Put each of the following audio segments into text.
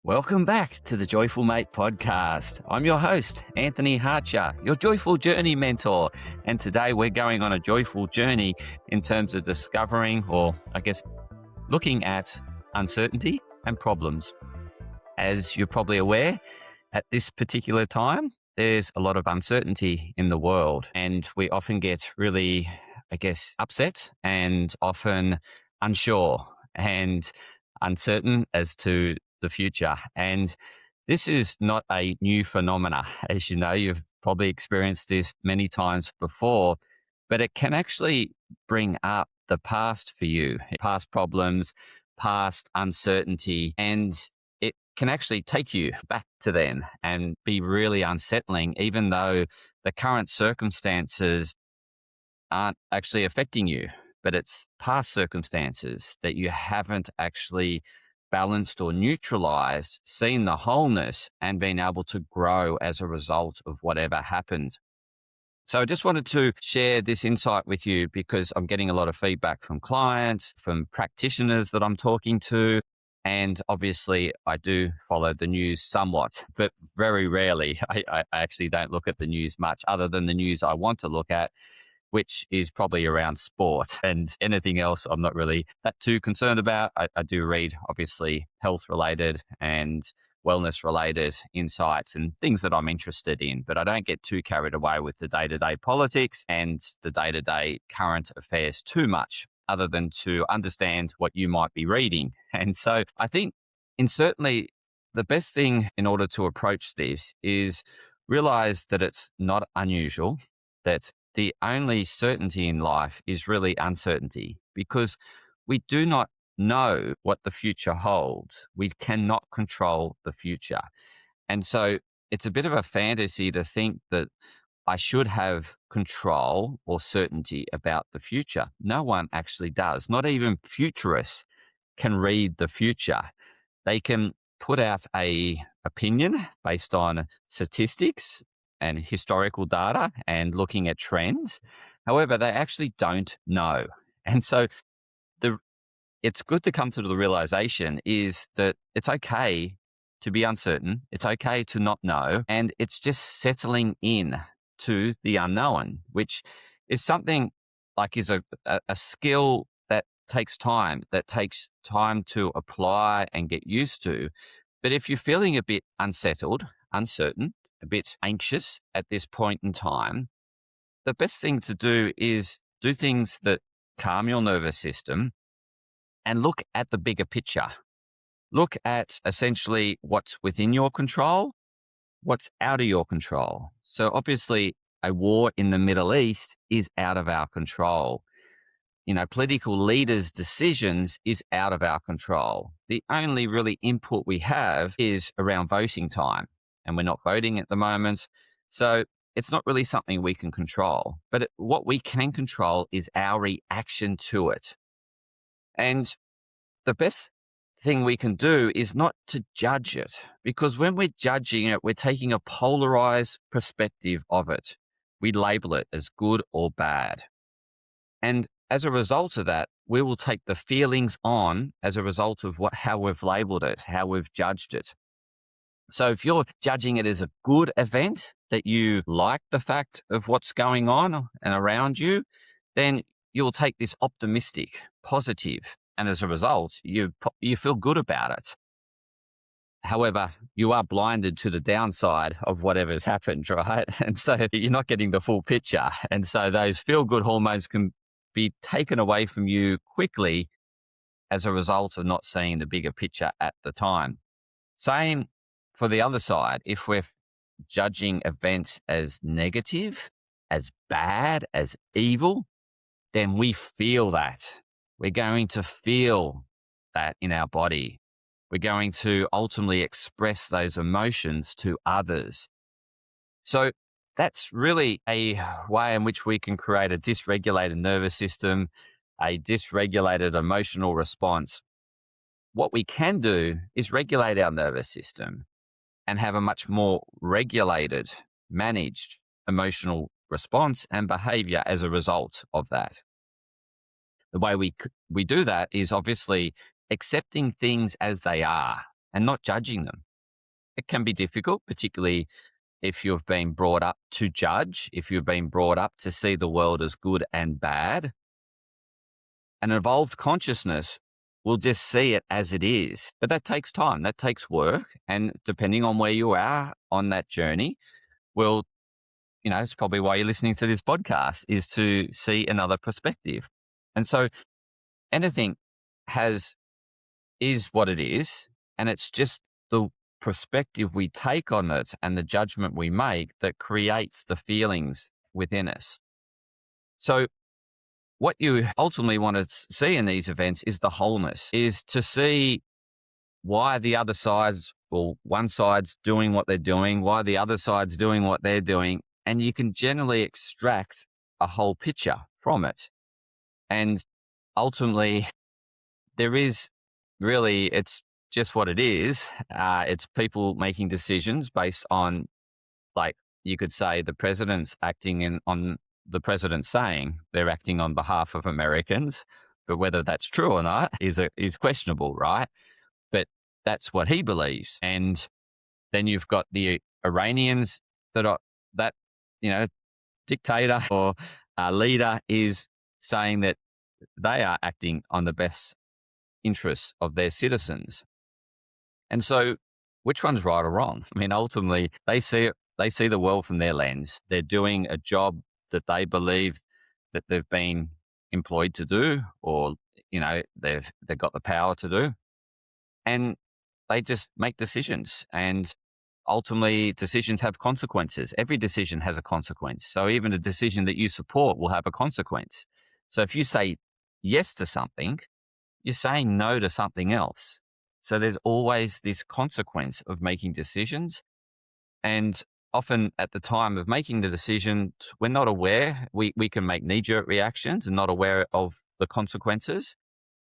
Welcome back to the Joyful Mate podcast. I'm your host, Anthony Hartcher, your joyful journey mentor. And today we're going on a joyful journey in terms of discovering, or I guess, looking at uncertainty and problems. As you're probably aware, at this particular time, there's a lot of uncertainty in the world, and we often get really, upset and often unsure and uncertain as to the future. And this is not a new phenomena. As you know, you've probably experienced this many times before, but it can actually bring up the past for you, past problems, past uncertainty, and it can actually take you back to then and be really unsettling, even though the current circumstances aren't actually affecting you, but it's past circumstances that you haven't actually balanced or neutralized, seen the wholeness, and been able to grow as a result of whatever happened. So I just wanted to share this insight with you because I'm getting a lot of feedback from clients, from practitioners that I'm talking to, and obviously I do follow the news somewhat, but very rarely. I actually don't look at the news much other than the news I want to look at, which is probably around sport, and anything else I'm not really that too concerned about. I do read, obviously, health-related and wellness-related insights and things that I'm interested in, but I don't get too carried away with the day-to-day politics and the day-to-day current affairs too much, other than to understand what you might be reading. And so I think, certainly, the best thing in order to approach this is realize that it's not unusual, that the only certainty in life is really uncertainty, because we do not know what the future holds. We cannot control the future. And so it's a bit of a fantasy to think that I should have control or certainty about the future. No one actually does. Not even futurists can read the future. They can put out a opinion based on statistics and historical data and looking at trends. However, they actually don't know. And so it's good to come to the realization is that it's okay to be uncertain. It's okay to not know. And it's just settling in to the unknown, which is something like is a skill that takes time to apply and get used to. But if you're feeling a bit unsettled, uncertain, a bit anxious at this point in time, the best thing to do is do things that calm your nervous system and look at the bigger picture. Look at essentially what's within your control, what's out of your control. So obviously a war in the Middle East is out of our control. Political leaders' decisions is out of our control. The only really input we have is around voting time, and we're not voting at the moment. So it's not really something we can control. But what we can control is our reaction to it. And the best thing we can do is not to judge it, because when we're judging it, we're taking a polarized perspective of it. We label it as good or bad. And as a result of that, we will take the feelings on as a result of how we've labeled it, how we've judged it. So if you're judging it as a good event, that you like the fact of what's going on and around you, then you'll take this optimistic, positive, and as a result, you feel good about it. However, you are blinded to the downside of whatever's happened, right? And so you're not getting the full picture. And so those feel-good hormones can be taken away from you quickly as a result of not seeing the bigger picture at the time. Same for the other side. If we're judging events as negative, as bad, as evil, then we feel that. We're going to feel that in our body. We're going to ultimately express those emotions to others. So that's really a way in which we can create a dysregulated nervous system, a dysregulated emotional response. What we can do is regulate our nervous system and have a much more regulated, managed emotional response and behavior as a result of that. The way we do that is obviously accepting things as they are and not judging them. It can be difficult, particularly if you've been brought up to judge, if you've been brought up to see the world as good and bad. An evolved consciousness will just see it as it is. But that takes time, that takes work. And depending on where you are on that journey, will, it's probably why you're listening to this podcast, is to see another perspective. And so anything is what it is. And it's just the perspective we take on it and the judgment we make that creates the feelings within us. So what you ultimately want to see in these events is the wholeness, is to see why the other side's, or one side's doing what they're doing, why the other side's doing what they're doing. And you can generally extract a whole picture from it. And ultimately, it's just what it is. It's people making decisions based on, like, you could say the president's acting on the president saying they're acting on behalf of Americans, but whether that's true or not is questionable, right? But that's what he believes. And then you've got the Iranians that dictator or leader is saying that they are acting on the best interests of their citizens. And so which one's right or wrong? I mean, ultimately they see the world from their lens. They're doing a job that they believe that they've been employed to do, or, they've got the power to do. And they just make decisions, and ultimately decisions have consequences. Every decision has a consequence. So even a decision that you support will have a consequence. So if you say yes to something, you're saying no to something else. So there's always this consequence of making decisions. And often at the time of making the decision, we're not aware. We can make knee-jerk reactions and not aware of the consequences.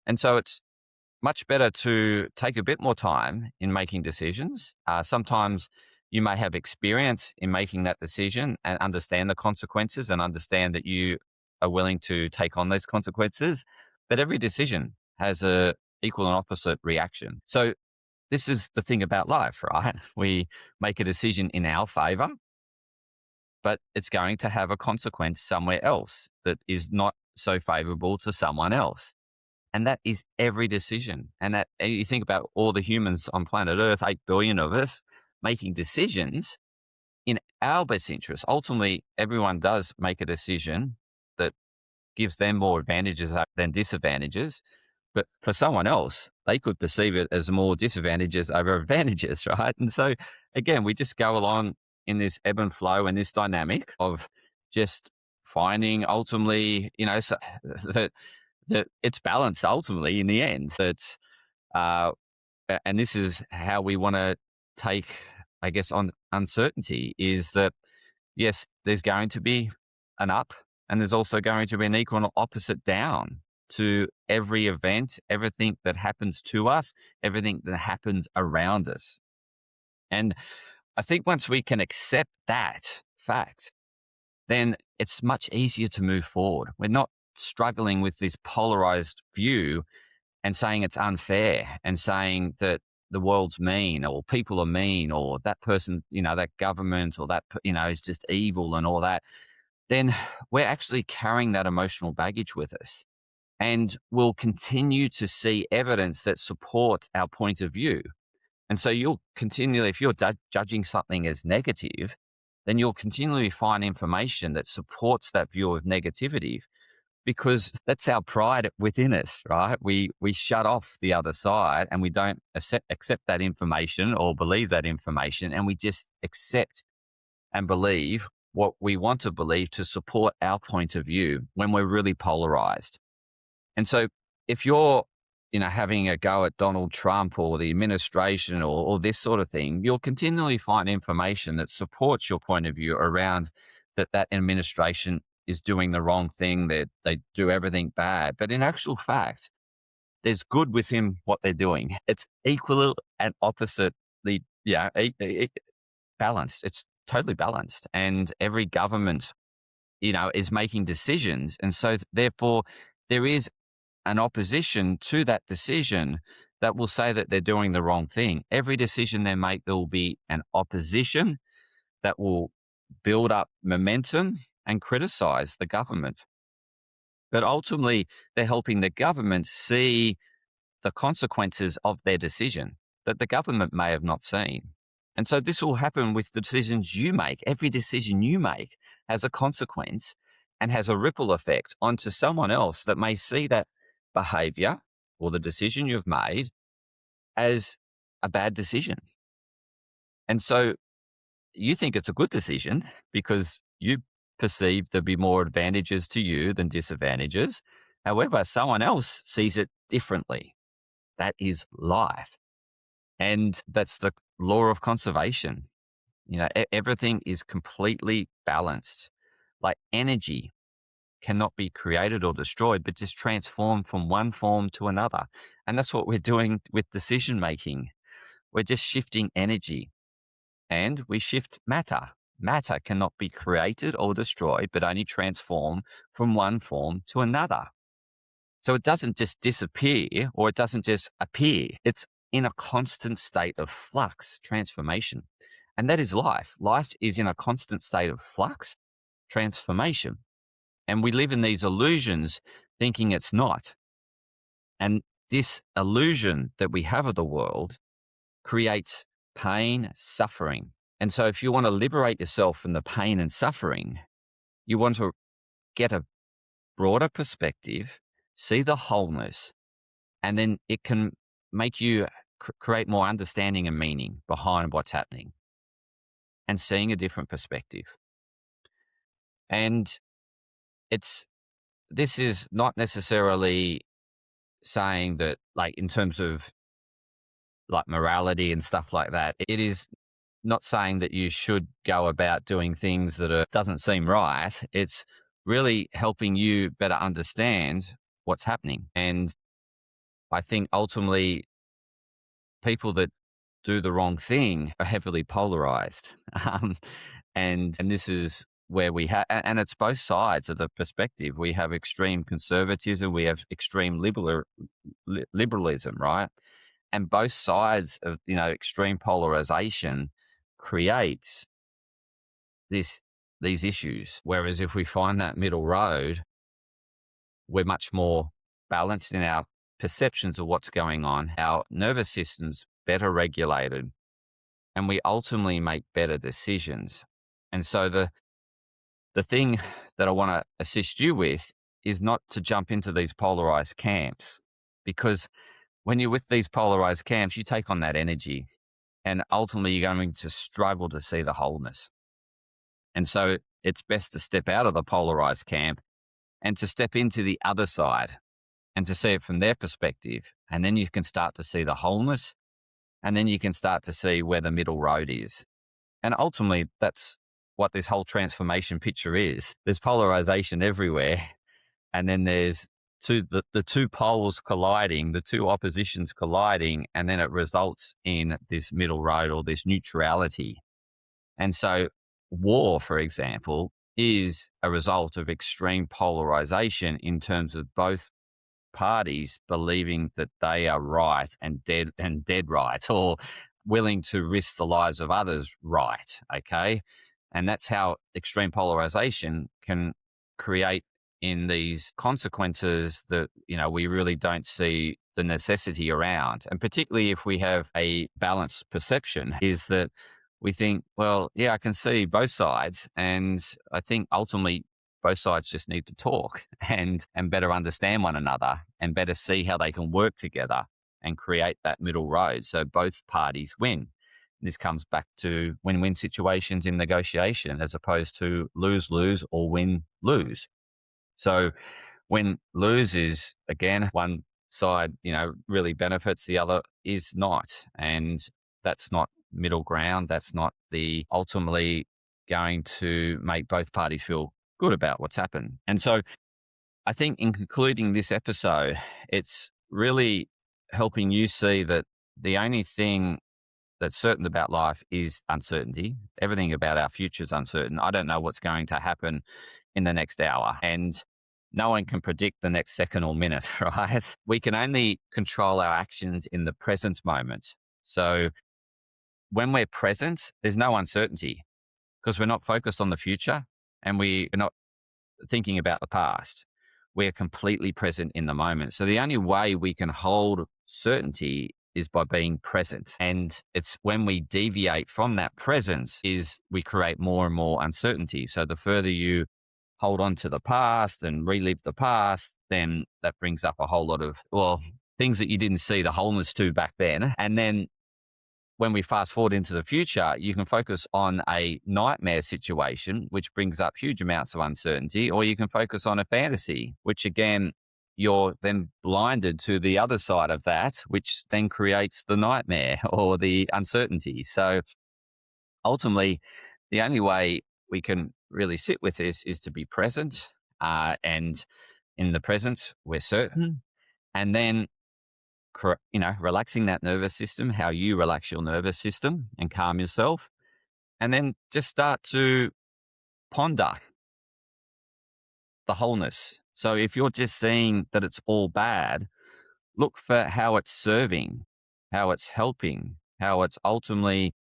And so it's much better to take a bit more time in making decisions. Sometimes you may have experience in making that decision and understand the consequences and understand that you are willing to take on those consequences. But every decision has a equal and opposite reaction. So this is the thing about life, right? We make a decision in our favor, but it's going to have a consequence somewhere else that is not so favorable to someone else. And that is every decision. And you think about all the humans on planet Earth, 8 billion of us, making decisions in our best interest. Ultimately, everyone does make a decision that gives them more advantages than disadvantages. But for someone else, they could perceive it as more disadvantages over advantages, right? And so, again, we just go along in this ebb and flow and this dynamic of just finding ultimately, that it's balanced ultimately in the end. That, and this is how we want to take, I guess, on uncertainty, is that, yes, there's going to be an up and there's also going to be an equal and opposite down to every event, everything that happens to us, everything that happens around us. And I think once we can accept that fact, then it's much easier to move forward. We're not struggling with this polarized view and saying it's unfair and saying that the world's mean or people are mean or that person, that government or that, is just evil and all that. Then we're actually carrying that emotional baggage with us. And we'll continue to see evidence that supports our point of view. And so you'll continually, if you're judging something as negative, then you'll continually find information that supports that view of negativity, because that's our pride within us, right? We shut off the other side and we don't accept that information or believe that information, and we just accept and believe what we want to believe to support our point of view when we're really polarized. And so if you're, having a go at Donald Trump or the administration or this sort of thing, you'll continually find information that supports your point of view around that administration is doing the wrong thing, that they do everything bad. But in actual fact, there's good within what they're doing. It's equal and oppositely, balanced. It's totally balanced. And every government, is making decisions. And so therefore there is an opposition to that decision that will say that they're doing the wrong thing. Every decision they make, there will be an opposition that will build up momentum and criticize the government. But ultimately, they're helping the government see the consequences of their decision that the government may have not seen. And so this will happen with the decisions you make. Every decision you make has a consequence and has a ripple effect onto someone else that may see that behavior or the decision you've made as a bad decision. And so you think it's a good decision because you perceive there'll be more advantages to you than disadvantages. However, someone else sees it differently. That is life. And that's the law of conservation. Everything is completely balanced. Like energy cannot be created or destroyed, but just transformed from one form to another. And that's what we're doing with decision making. We're just shifting energy and we shift matter. Matter cannot be created or destroyed, but only transform from one form to another. So it doesn't just disappear or it doesn't just appear. It's in a constant state of flux, transformation. And that is life. Life is in a constant state of flux, transformation. And we live in these illusions thinking it's not. And this illusion that we have of the world creates pain, suffering. And so if you want to liberate yourself from the pain and suffering, you want to get a broader perspective, see the wholeness, and then it can make you create more understanding and meaning behind what's happening and seeing a different perspective. And this is not necessarily saying that, like, in terms of like morality and stuff like that, it is not saying that you should go about doing things that doesn't seem right. It's really helping you better understand what's happening. And I think ultimately people that do the wrong thing are heavily polarized. And this is where we have, and it's both sides of the perspective. We have extreme conservatism, we have extreme liberalism, right? And both sides of, extreme polarization creates these issues. Whereas if we find that middle road, we're much more balanced in our perceptions of what's going on, our nervous system's better regulated, and we ultimately make better decisions. And so the thing that I want to assist you with is not to jump into these polarized camps, because when you're with these polarized camps, you take on that energy and ultimately you're going to struggle to see the wholeness. And so it's best to step out of the polarized camp and to step into the other side and to see it from their perspective. And then you can start to see the wholeness, and then you can start to see where the middle road is. And ultimately, that's what this whole transformation picture is. There's polarization everywhere. And then there's the two poles colliding, the two oppositions colliding, and then it results in this middle road or this neutrality. And so war, for example, is a result of extreme polarization in terms of both parties believing that they are right and dead right, or willing to risk the lives of others right. Okay. And that's how extreme polarization can create in these consequences that, we really don't see the necessity around. And particularly if we have a balanced perception, is that we think, well, yeah, I can see both sides. And I think ultimately both sides just need to talk and better understand one another and better see how they can work together and create that middle road so both parties win. This comes back to win-win situations in negotiation as opposed to lose-lose or win-lose. So win-lose is, again, one side, really benefits, the other is not. And that's not middle ground. That's not the ultimately going to make both parties feel good about what's happened. And so I think in concluding this episode, it's really helping you see that the only thing that's certain about life is uncertainty. Everything about our future is uncertain. I don't know what's going to happen in the next hour. And no one can predict the next second or minute, right? We can only control our actions in the present moment. So when we're present, there's no uncertainty because we're not focused on the future and we're not thinking about the past. We're completely present in the moment. So the only way we can hold certainty is by being present. And it's when we deviate from that presence is we create more and more uncertainty. So the further you hold on to the past and relive the past, then that brings up a whole lot of, well, things that you didn't see the wholeness to back then. And then when we fast forward into the future, you can focus on a nightmare situation, which brings up huge amounts of uncertainty, or you can focus on a fantasy, which again, you're then blinded to the other side of that, which then creates the nightmare or the uncertainty. So ultimately, the only way we can really sit with this is to be present. And in the present, we're certain. And then relaxing that nervous system, how you relax your nervous system and calm yourself. And then just start to ponder the wholeness. So if you're just seeing that it's all bad, look for how it's serving, how it's helping, how it's ultimately,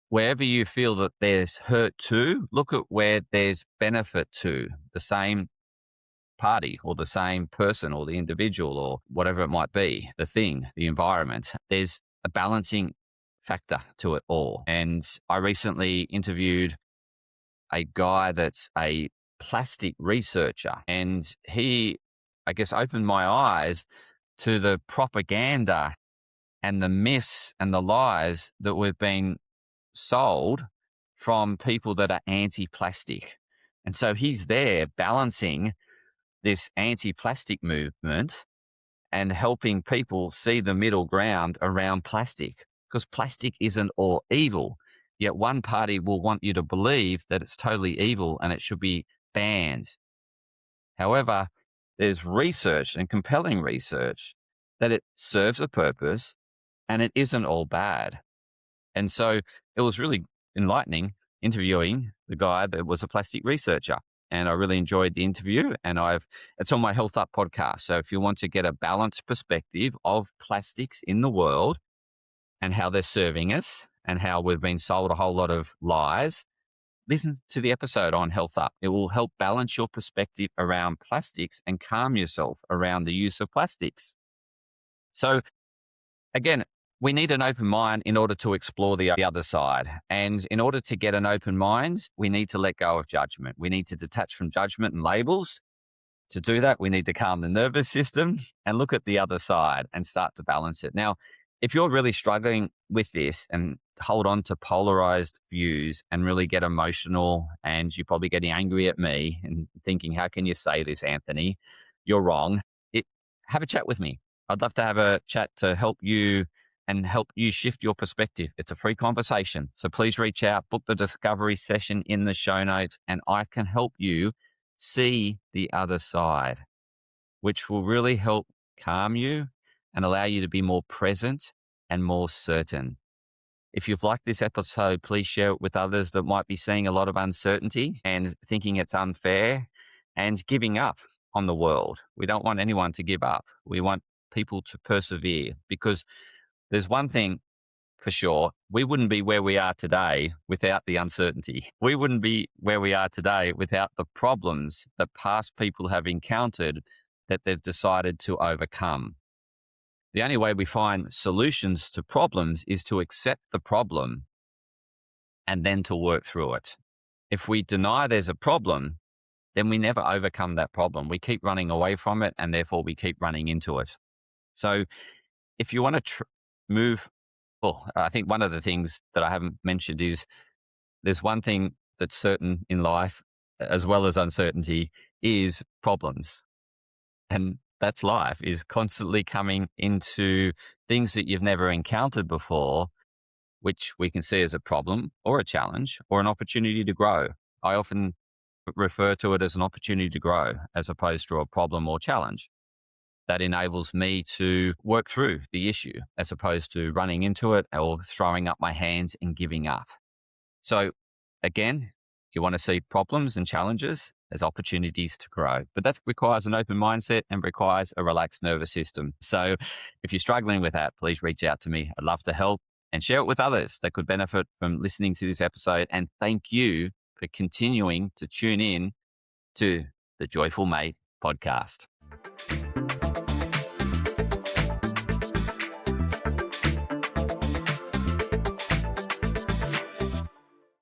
wherever you feel that there's hurt to, look at where there's benefit to the same party or the same person or the individual or whatever it might be, the thing, the environment. There's a balancing factor to it all. And I recently interviewed a guy that's a plastic researcher, and he, I guess, opened my eyes to the propaganda and the myths and the lies that we've been sold from people that are anti-plastic. And so he's there balancing this anti-plastic movement and helping people see the middle ground around plastic, because plastic isn't all evil. Yet one party will want you to believe that it's totally evil and it should be banned. However, there's research and compelling research that it serves a purpose and it isn't all bad. And so it was really enlightening interviewing the guy that was a plastic researcher. And I really enjoyed the interview, and it's on my Health Up podcast. So if you want to get a balanced perspective of plastics in the world and how they're serving us and how we've been sold a whole lot of lies, listen to the episode on Health Up. It will help balance your perspective around plastics and calm yourself around the use of plastics. So again, we need an open mind in order to explore the other side. And in order to get an open mind, we need to let go of judgment. We need to detach from judgment and labels. To do that, we need to calm the nervous system and look at the other side and start to balance it. Now, if you're really struggling with this and hold on to polarized views and really get emotional, and you're probably getting angry at me and thinking, how can you say this, Anthony? You're wrong. Have a chat with me. I'd love to have a chat to help you and help you shift your perspective. It's a free conversation. So please reach out, book the discovery session in the show notes, and I can help you see the other side, which will really help calm you and allow you to be more present and more certain. If you've liked this episode, please share it with others that might be seeing a lot of uncertainty and thinking it's unfair and giving up on the world. We don't want anyone to give up. We want people to persevere, because there's one thing for sure. We wouldn't be where we are today without the uncertainty. We wouldn't be where we are today without the problems that past people have encountered that they've decided to overcome. The only way we find solutions to problems is to accept the problem and then to work through it. If we deny there's a problem, then we never overcome that problem. We keep running away from it, and therefore we keep running into it. So if you want to move, well, I think one of the things that I haven't mentioned is there's one thing that's certain in life, as well as uncertainty, is problems. And that's life, is constantly coming into things that you've never encountered before, which we can see as a problem or a challenge or an opportunity to grow. I often refer to it as an opportunity to grow as opposed to a problem or challenge. That enables me to work through the issue as opposed to running into it or throwing up my hands and giving up. So again, you want to see problems and challenges there's opportunities to grow. But that requires an open mindset and requires a relaxed nervous system. So if you're struggling with that, please reach out to me. I'd love to help and share it with others that could benefit from listening to this episode. And thank you for continuing to tune in to the Joyful Mate podcast.